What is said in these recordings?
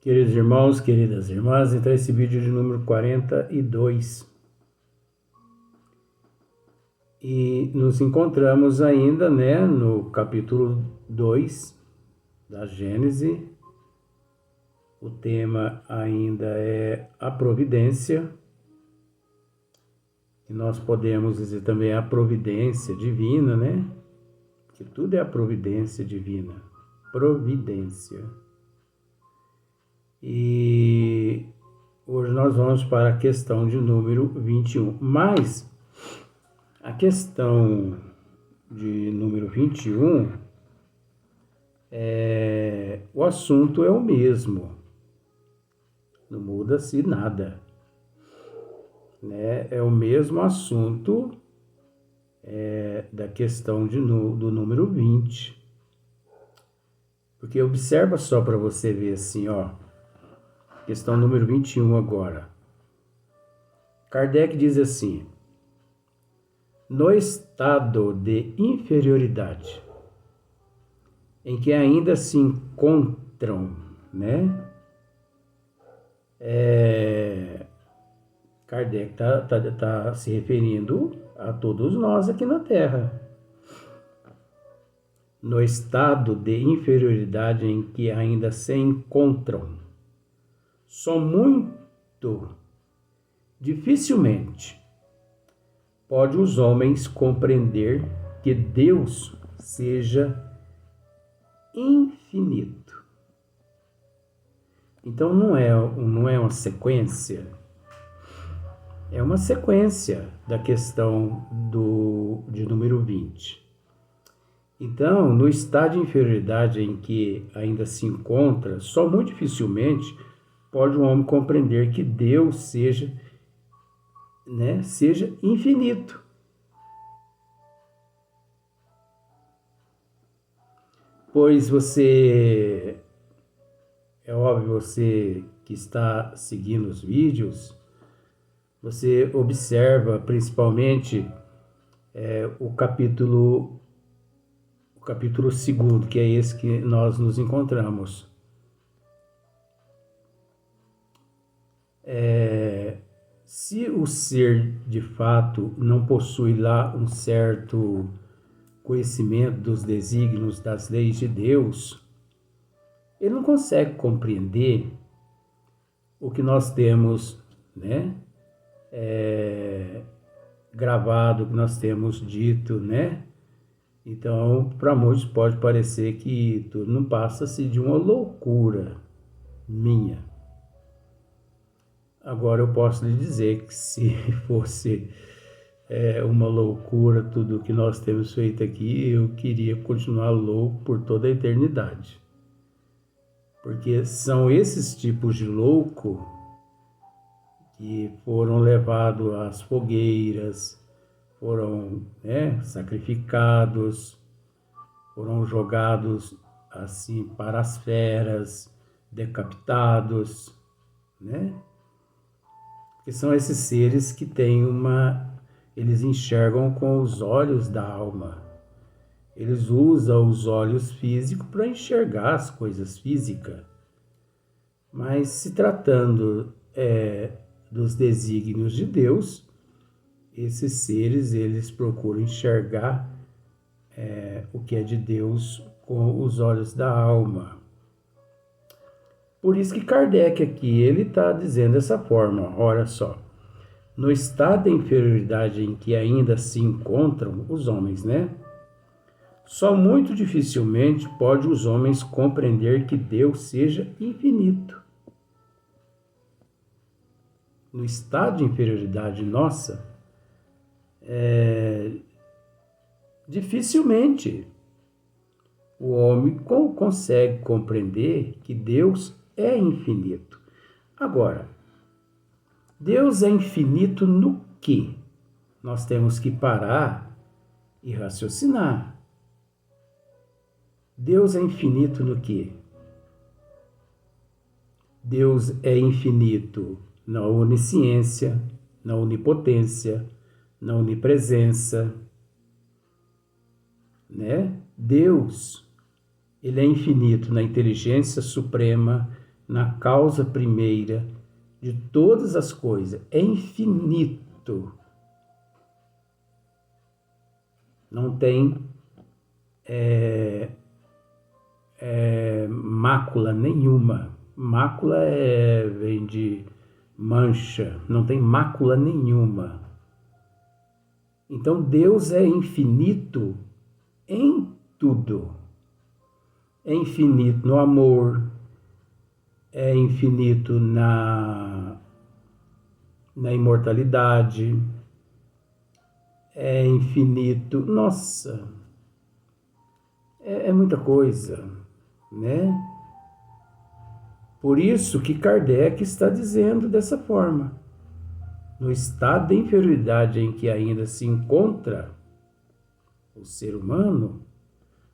Queridos irmãos, queridas irmãs, então esse vídeo de número 42. E nos encontramos ainda, no capítulo 2 da Gênese. O tema ainda é a providência. E nós podemos dizer também a providência divina, Que tudo é a providência divina. Providência. E hoje nós vamos para a questão de número 21. Mas a questão de número 21, o assunto é o mesmo. Não muda-se nada. É o mesmo assunto da questão do número 20. Porque observa só para você ver assim, questão número 21 agora. Kardec diz assim: no estado de inferioridade em que ainda se encontram, Kardec tá se referindo a todos nós aqui na Terra. No estado de inferioridade em que ainda se encontram, só muito dificilmente pode os homens compreender que Deus seja infinito. Então não é uma sequência, é uma sequência da questão de número 20. Então, no estado de inferioridade em que ainda se encontra, só muito dificilmente pode um homem compreender que Deus seja infinito. Pois é óbvio, você que está seguindo os vídeos, você observa principalmente o capítulo 2, que é esse que nós nos encontramos. Se o ser, de fato, não possui lá um certo conhecimento dos desígnios das leis de Deus, ele não consegue compreender o que nós temos, gravado, o que nós temos dito, Então, para muitos pode parecer que tudo não passa-se de uma loucura minha. Agora eu posso lhe dizer que se fosse uma loucura tudo o que nós temos feito aqui, eu queria continuar louco por toda a eternidade. Porque são esses tipos de louco que foram levados às fogueiras, foram sacrificados, foram jogados assim para as feras, decapitados, Que são esses seres que têm eles enxergam com os olhos da alma. Eles usam os olhos físicos para enxergar as coisas físicas. Mas se tratando dos desígnios de Deus, esses seres, eles procuram enxergar o que é de Deus com os olhos da alma. Por isso que Kardec aqui, ele está dizendo dessa forma, olha só. No estado de inferioridade em que ainda se encontram os homens, Só muito dificilmente pode os homens compreender que Deus seja infinito. No estado de inferioridade nossa, dificilmente o homem consegue compreender que Deus é infinito. Agora, Deus é infinito no quê? Nós temos que parar e raciocinar. Deus é infinito no quê? Deus é infinito na onisciência, na onipotência, na onipresença, Deus, ele é infinito na inteligência suprema, na causa primeira de todas as coisas. É infinito. Não tem mácula nenhuma. Mácula vem de mancha. Não tem mácula nenhuma. Então Deus é infinito em tudo. É infinito no amor, é infinito na imortalidade, é infinito. Nossa, é muita coisa, né? Por isso que Kardec está dizendo dessa forma. No estado de inferioridade em que ainda se encontra o ser humano,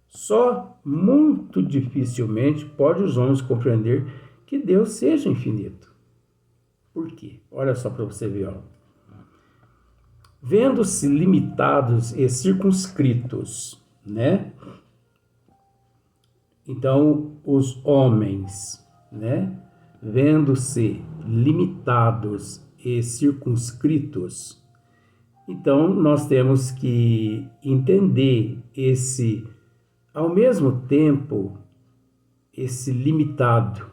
só muito dificilmente pode os homens compreender que Deus seja infinito. Por quê? Olha só para você ver. Vendo-se limitados e circunscritos, né? Então, os homens, né? Vendo-se limitados e circunscritos, então nós temos que entender ao mesmo tempo, esse limitado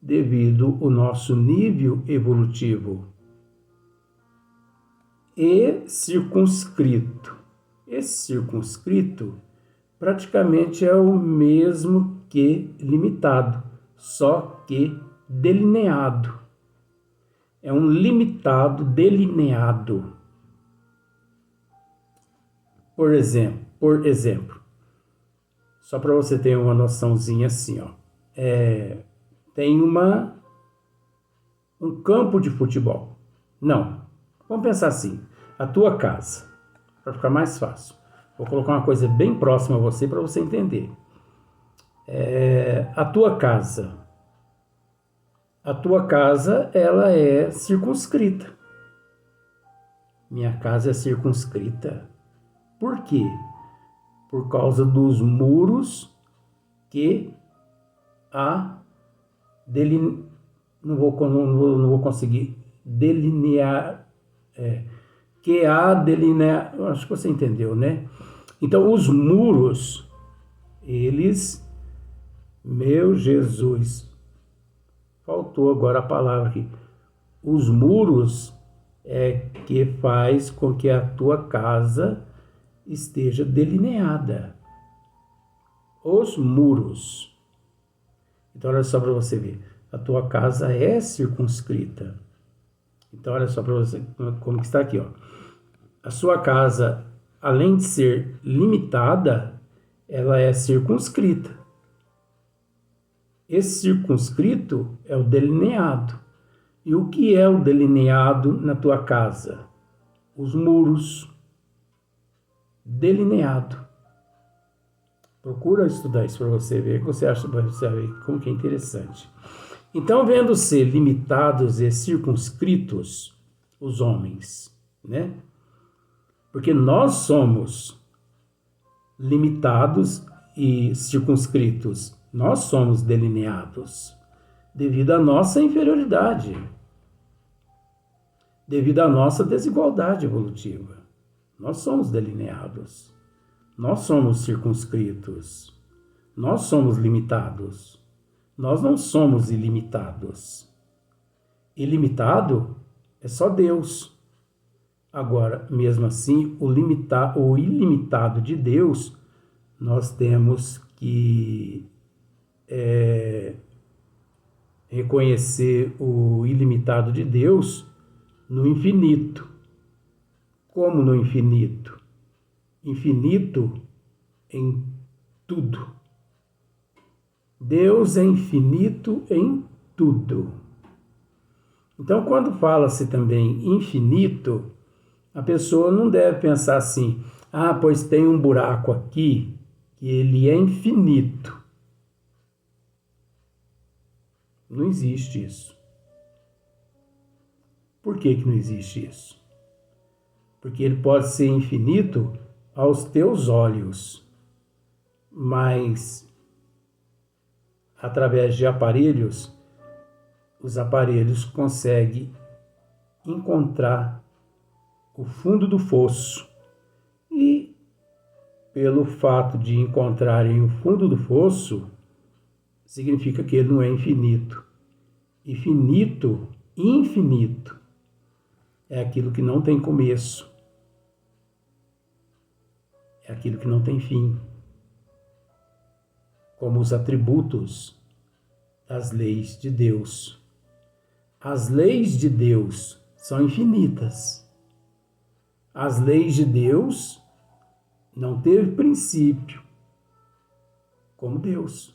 devido ao nosso nível evolutivo, e circunscrito. Esse circunscrito praticamente é o mesmo que limitado, só que delineado. É um limitado delineado. Por exemplo, só para você ter uma noçãozinha assim, tem um campo de futebol. Não, vamos pensar assim, a tua casa, para ficar mais fácil. Vou colocar uma coisa bem próxima a você para você entender. A tua casa, ela é circunscrita. Minha casa é circunscrita. Por quê? Por causa dos muros que não vou conseguir delinear. Acho que você entendeu, né? Então, os muros, meu Jesus, faltou agora a palavra aqui. Os muros que faz com que a tua casa esteja delineada. Os muros. Então, olha só para você ver. A tua casa é circunscrita. Então, olha só para você como que está aqui. A sua casa, além de ser limitada, ela é circunscrita. Esse circunscrito é o delineado. E o que é o delineado na tua casa? Os muros. Delineado. Procura estudar isso para você ver, que você acha, você ver como que é interessante. Então, vendo-se limitados e circunscritos os homens, né? Porque nós somos limitados e circunscritos. Nós somos delineados devido à nossa inferioridade, devido à nossa desigualdade evolutiva. Nós somos delineados, nós somos circunscritos, nós somos limitados, nós não somos ilimitados. Ilimitado é só Deus. Agora, mesmo assim, o ilimitado de Deus, nós temos que reconhecer o ilimitado de Deus no infinito. Como no infinito? Infinito em tudo. Deus é infinito em tudo. Então, quando fala-se também infinito, a pessoa não deve pensar assim, pois tem um buraco aqui que ele é infinito. Não existe isso. Por que não existe isso? Porque ele pode ser infinito aos teus olhos, mas através de aparelhos, os aparelhos conseguem encontrar o fundo do fosso. E, pelo fato de encontrarem o fundo do fosso, significa que ele não é infinito. E finito, infinito, é aquilo que não tem começo. É aquilo que não tem fim. Como os atributos das leis de Deus. As leis de Deus são infinitas. As leis de Deus não teve princípio, como Deus.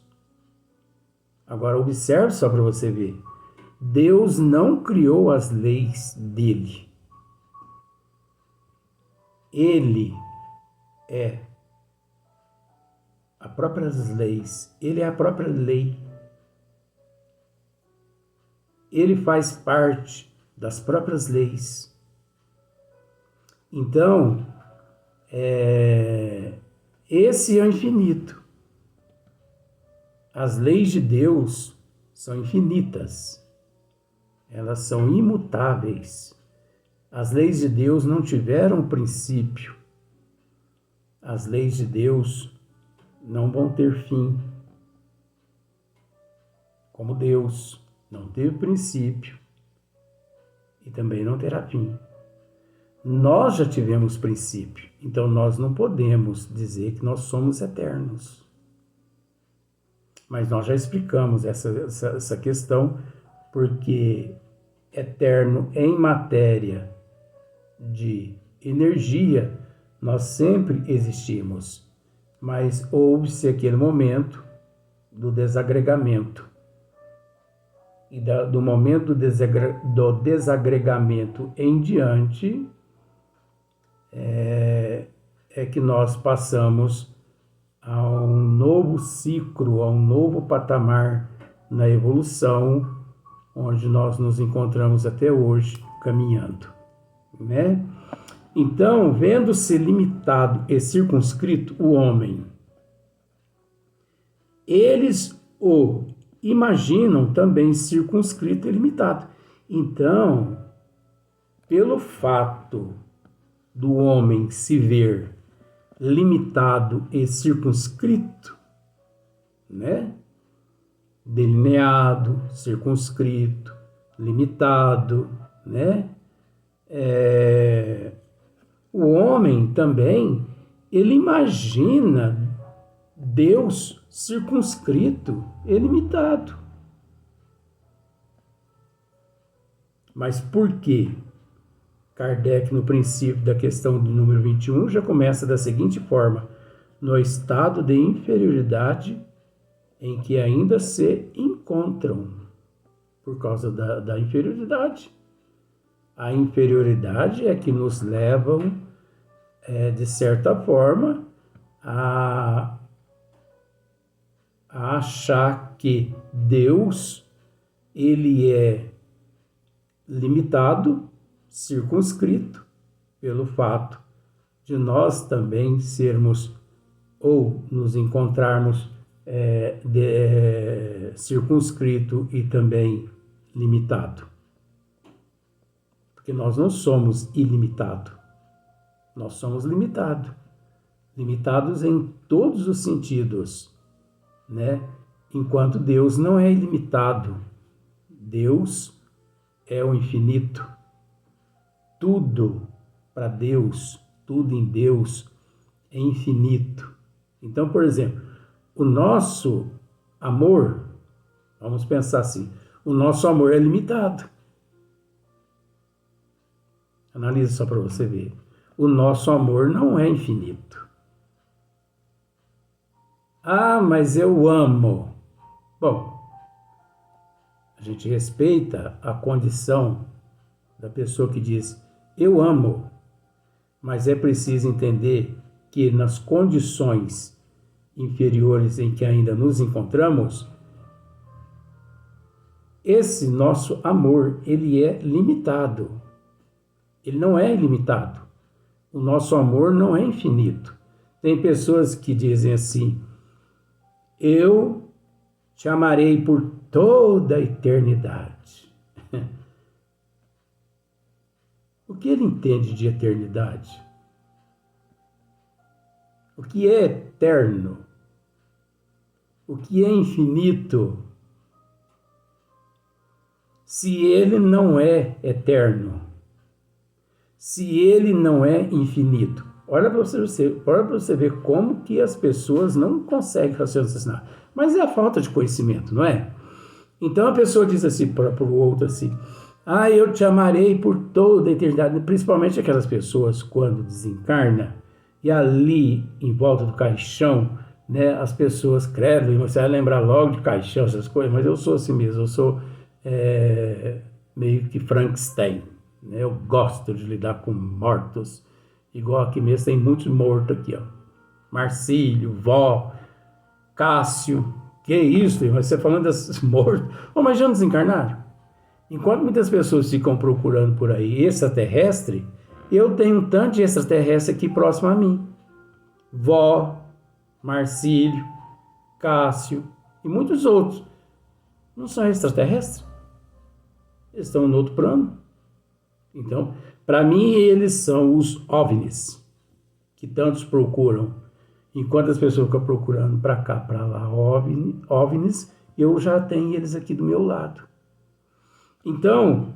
Agora observe só para você ver. Deus não criou as leis dele. Ele é as próprias leis. Ele é a própria lei. Ele faz parte das próprias leis. Então, esse é o infinito. As leis de Deus são infinitas. Elas são imutáveis. As leis de Deus não tiveram princípio. As leis de Deus não vão ter fim. Como Deus não teve princípio e também não terá fim. Nós já tivemos princípio, então nós não podemos dizer que nós somos eternos. Mas nós já explicamos essa questão, porque eterno em matéria de energia, nós sempre existimos. Mas houve-se aquele momento do desagregamento. E do momento do desagregamento em diante, é que nós passamos a um novo ciclo, a um novo patamar na evolução, onde nós nos encontramos até hoje caminhando, né? Então, vendo-se limitado e circunscrito o homem, eles o imaginam também circunscrito e limitado. Então, pelo fato do homem se ver limitado e circunscrito, né? Delineado, circunscrito, limitado, né? O homem também, ele imagina Deus circunscrito e limitado. Mas por quê? Kardec, no princípio da questão do número 21, já começa da seguinte forma: no estado de inferioridade em que ainda se encontram, por causa da inferioridade. A inferioridade é que nos levam, de certa forma, a achar que Deus, ele é limitado, circunscrito, pelo fato de nós também sermos ou nos encontrarmos circunscrito e também limitado. Porque nós não somos ilimitados, nós somos limitados. Limitados em todos os sentidos, né? Enquanto Deus não é ilimitado. Deus é o infinito. Tudo para Deus, tudo em Deus é infinito. Então, por exemplo, o nosso amor, vamos pensar assim, o nosso amor é limitado. Analise só para você ver. O nosso amor não é infinito. Ah, mas eu amo. Bom, a gente respeita a condição da pessoa que diz eu amo, mas é preciso entender que nas condições inferiores em que ainda nos encontramos, esse nosso amor, ele é limitado. Ele não é ilimitado. O nosso amor não é infinito. Tem pessoas que dizem assim: eu Te amarei por toda a eternidade. O que ele entende de eternidade? O que é eterno? O que é infinito? Se ele não é eterno, se ele não é infinito, olha para você ver como que as pessoas não conseguem raciocinar. Mas é a falta de conhecimento, não é? Então a pessoa diz assim para o outro assim: eu te amarei por toda a eternidade. Principalmente aquelas pessoas quando desencarna e ali em volta do caixão, né, as pessoas credo, e você vai lembrar logo de caixão, essas coisas, mas eu sou assim mesmo, eu sou meio que Frankenstein, né? Eu gosto de lidar com mortos, igual aqui mesmo tem muitos mortos aqui, ó. Marcílio, Vó, Cássio, que isso, mas você falando desses mortos, mas já não desencarnaram? Enquanto muitas pessoas ficam procurando por aí extraterrestre, eu tenho um tanto de extraterrestre aqui próximo a mim. Vó, Marcílio, Cássio e muitos outros. Não são extraterrestres? Eles estão no outro plano. Então, para mim, eles são os OVNIs, que tantos procuram. Enquanto as pessoas ficam procurando para cá, para lá, OVNIs, eu já tenho eles aqui do meu lado. Então,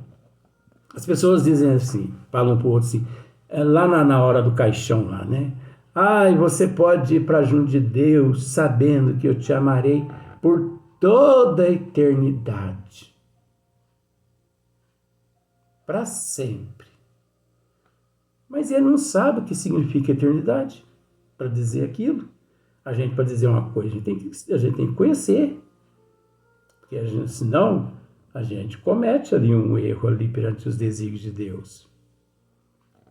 as pessoas dizem assim, falam para o outro assim, lá na hora do caixão lá, né? Você pode ir para junto de Deus, sabendo que eu te amarei por toda a eternidade. Para sempre. Mas ele não sabe o que significa eternidade para dizer aquilo. A gente, para dizer uma coisa, a gente tem que conhecer. Porque senão a gente comete ali um erro ali perante os desígnios de Deus.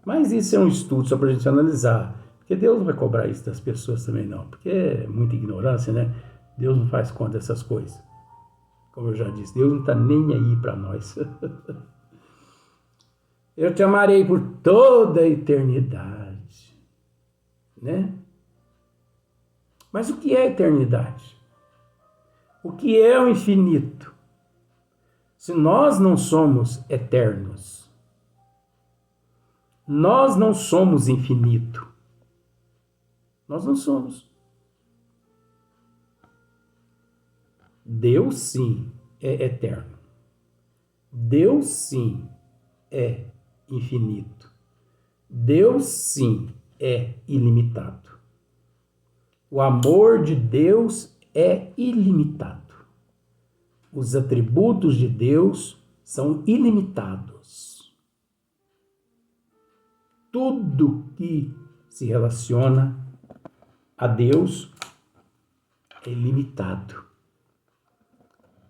Mas isso é um estudo só para a gente analisar. Porque Deus não vai cobrar isso das pessoas também não. Porque é muita ignorância, né? Deus não faz conta dessas coisas. Como eu já disse, Deus não está nem aí para nós. Eu te amarei por toda a eternidade, né? Mas o que é eternidade? O que é o infinito? Se nós não somos eternos, nós não somos infinito. Nós não somos. Deus sim é eterno. Deus sim é infinito. Deus sim é ilimitado. O amor de Deus é ilimitado. Os atributos de Deus são ilimitados. Tudo que se relaciona a Deus é ilimitado.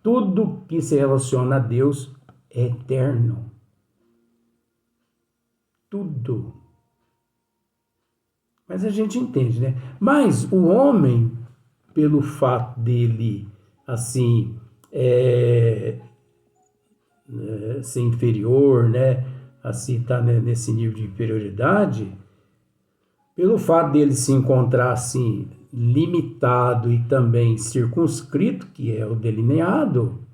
Tudo que se relaciona a Deus é eterno. Tudo. Mas a gente entende, né? Mas o homem, pelo fato dele, assim, ser inferior, né? Assim, tá nesse nível de inferioridade, pelo fato dele se encontrar, assim, limitado e também circunscrito, que é o delineado,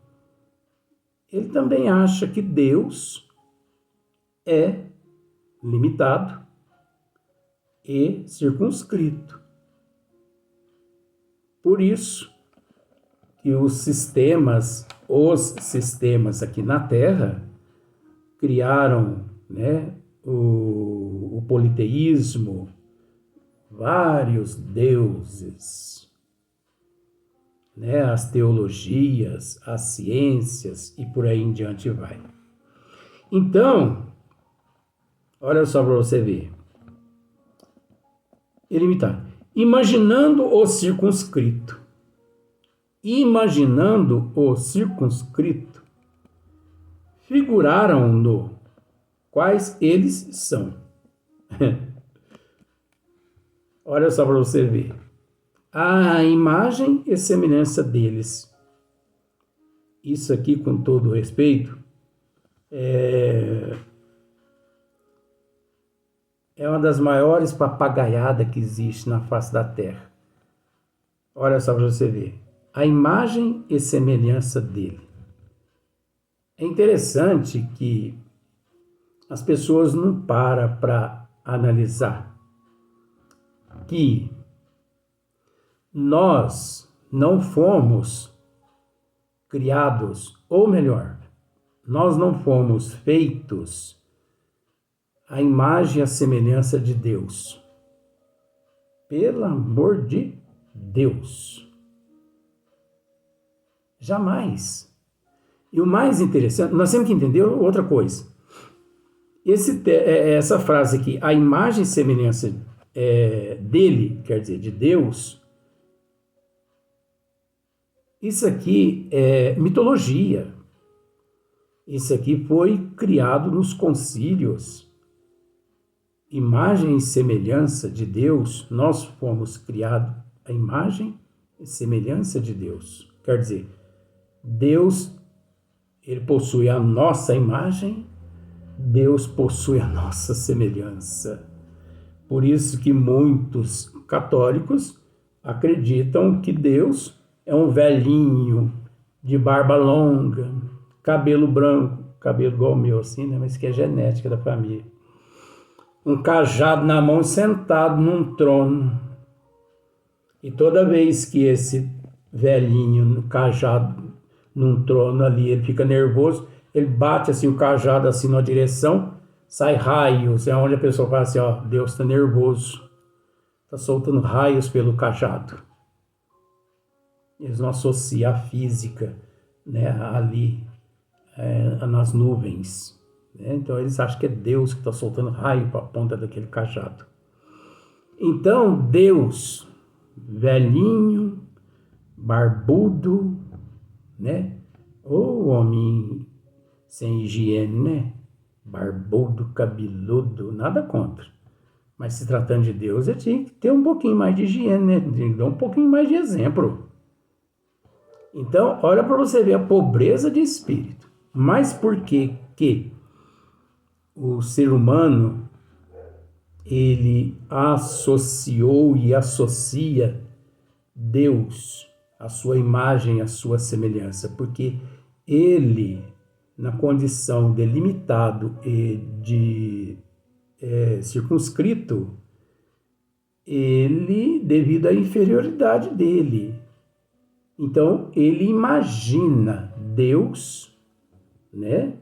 ele também acha que Deus é limitado e circunscrito. Por isso que os sistemas aqui na Terra criaram, né, o politeísmo, vários deuses, né, as teologias, as ciências e por aí em diante vai. Então, olha só para você ver. Ilimitado. Imaginando o circunscrito. Figuraram-no quais eles são. Olha só para você ver. A imagem e semelhança deles. Isso aqui, com todo respeito, é uma das maiores papagaiadas que existe na face da Terra. Olha só para você ver. a imagem e semelhança dele. É interessante que as pessoas não param para analisar que nós não fomos criados, ou melhor, nós não fomos feitos à imagem e à semelhança de Deus. Pelo amor de Deus. Jamais. E o mais interessante, nós temos que entender outra coisa. Essa frase aqui, a imagem e semelhança dele, quer dizer, de Deus, isso aqui é mitologia. Isso aqui foi criado nos concílios. Imagem e semelhança de Deus, nós fomos criados à imagem e semelhança de Deus. Quer dizer, Deus, ele possui a nossa imagem, Deus possui a nossa semelhança. Por isso que muitos católicos acreditam que Deus é um velhinho de barba longa, cabelo branco, cabelo igual o meu assim, né? Mas que é genética da família. Um cajado na mão sentado num trono. E toda vez que esse velhinho no cajado num trono ali, ele fica nervoso, ele bate assim o cajado assim na direção, sai raios, é onde a pessoa fala assim, ó, Deus está nervoso, está soltando raios pelo cajado. Eles não associam a física, né, ali nas nuvens. Né? Então eles acham que é Deus que está soltando raio para a ponta daquele cajado. Então Deus, velhinho, barbudo, né? Ô homem sem higiene, né? Barbudo, cabeludo, nada contra. Mas se tratando de Deus, ele tinha que ter um pouquinho mais de higiene, né? Tinha que dar um pouquinho mais de exemplo. Então, olha para você ver a pobreza de espírito. Mas por que o ser humano, ele associou e associa Deus, a sua imagem, a sua semelhança? Porque ele, na condição de limitado e de circunscrito, ele, devido à inferioridade dele, então ele imagina Deus, né?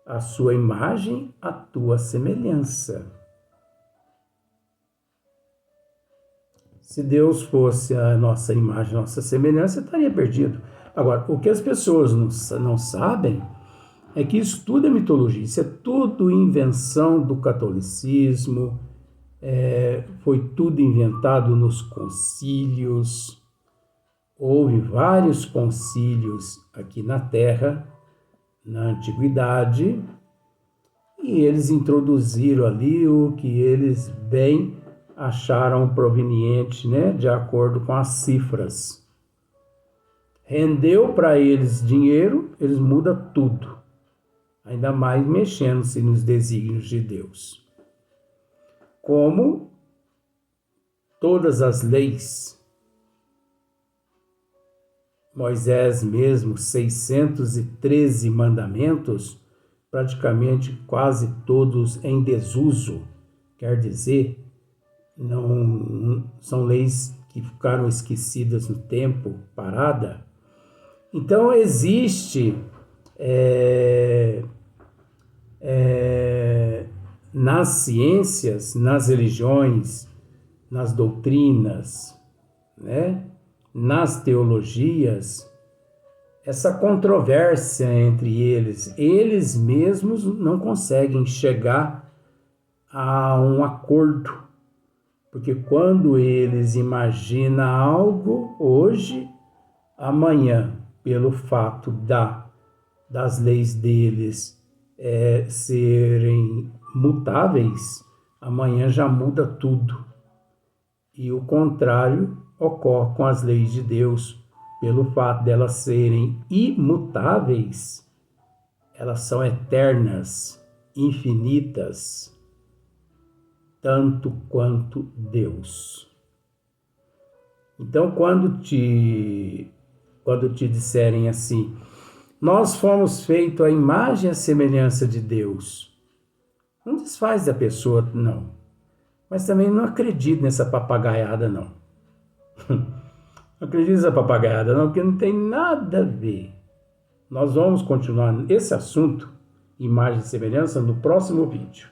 A sua imagem, a tua semelhança. Se Deus fosse a nossa imagem, a nossa semelhança, estaria perdido. Agora, o que as pessoas não sabem é que isso tudo é mitologia, isso é tudo invenção do catolicismo, foi tudo inventado nos concílios. Houve vários concílios aqui na Terra, na Antiguidade, e eles introduziram ali o que eles bem acharam proveniente, né, de acordo com as cifras. Rendeu para eles dinheiro, eles mudam tudo, ainda mais mexendo-se nos desígnios de Deus. Como todas as leis, Moisés mesmo, 613 mandamentos, praticamente quase todos em desuso, quer dizer, não são leis que ficaram esquecidas no tempo, parada. Então existe nas ciências, nas religiões, nas doutrinas, né, nas teologias, essa controvérsia entre eles. Eles mesmos não conseguem chegar a um acordo, porque quando eles imaginam algo hoje, amanhã, pelo fato das leis deles serem mutáveis, amanhã já muda tudo. E o contrário ocorre com as leis de Deus. Pelo fato de elas serem imutáveis, elas são eternas, infinitas, tanto quanto Deus. Então, quando te quando te disserem assim: nós fomos feitos à imagem e à semelhança de Deus. Não desfaz da pessoa, não. Mas também não acredite nessa papagaiada, não. Não acredite nessa papagaiada, não, porque não tem nada a ver. Nós vamos continuar esse assunto, imagem e semelhança, no próximo vídeo.